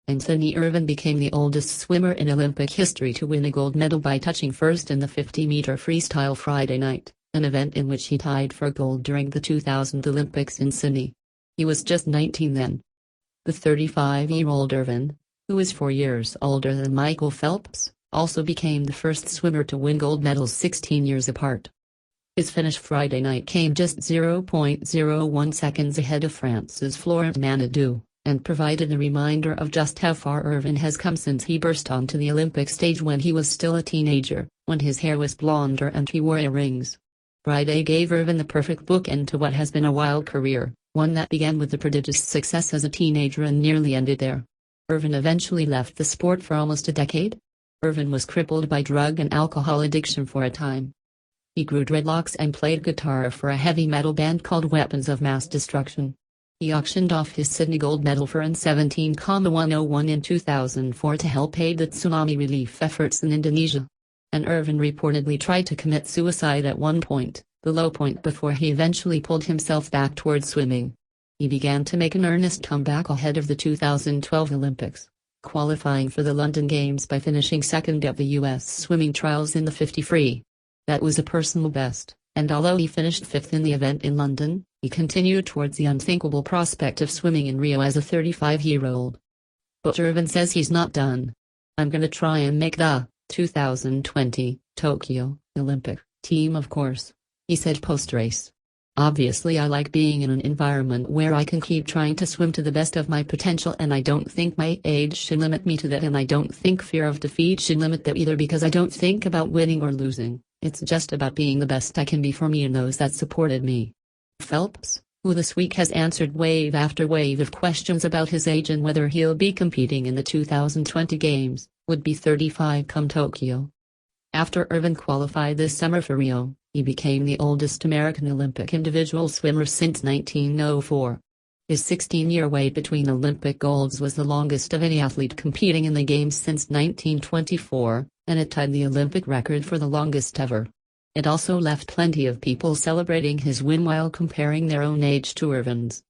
and Sydney Ervin became the oldest swimmer in Olympic history to win a gold medal by touching first in the 50-meter freestyle Friday night, an event in which he tied for gold during the 2000 Olympics in Sydney. He was just 19 then. The 35-year-old Ervin, who is 4 years older than Michael Phelps, also became the first swimmer to win gold medals 16 years apart. His finish Friday night came just 0.01 seconds ahead of France's Florent Manodou, and provided a reminder of just how far Ervin has come since he burst onto the Olympic stage when he was still a teenager, when his hair was blonder and he wore earrings. Friday gave Ervin the perfect bookend to what has been a wild career, one that began with a prodigious success as a teenager and nearly ended there. Ervin eventually left the sport for almost a decade. Ervin was crippled by drug and alcohol addiction for a time. He grew dreadlocks and played guitar for a heavy metal band called Weapons of Mass Destruction. He auctioned off his Sydney gold medal for N17,101 in 2004 to help aid the tsunami relief efforts in Indonesia. And Ervin reportedly tried to commit suicide at one point, the low point before he eventually pulled himself back towards swimming. He began to make an earnest comeback ahead of the 2012 Olympics, qualifying for the London Games by finishing second at the US swimming trials in the 50 free. That was a personal best, and although he finished fifth in the event in London, he continued towards the unthinkable prospect of swimming in Rio as a 35-year-old. But Ervin says he's not done. "I'm gonna try and make the 2020 Tokyo Olympic team, of course," he said post-race. "Obviously I like being in an environment where I can keep trying to swim to the best of my potential, and I don't think my age should limit me to that, and I don't think fear of defeat should limit that either, because I don't think about winning or losing. It's just about being the best I can be for me and those that supported me." Phelps, who this week has answered wave after wave of questions about his age and whether he'll be competing in the 2020 Games, would be 35 come Tokyo. After Ervin qualified this summer for Rio, he became the oldest American Olympic individual swimmer since 1904. His 16-year wait between Olympic golds was the longest of any athlete competing in the Games since 1924, and it tied the Olympic record for the longest ever. It also left plenty of people celebrating his win while comparing their own age to Ervin's.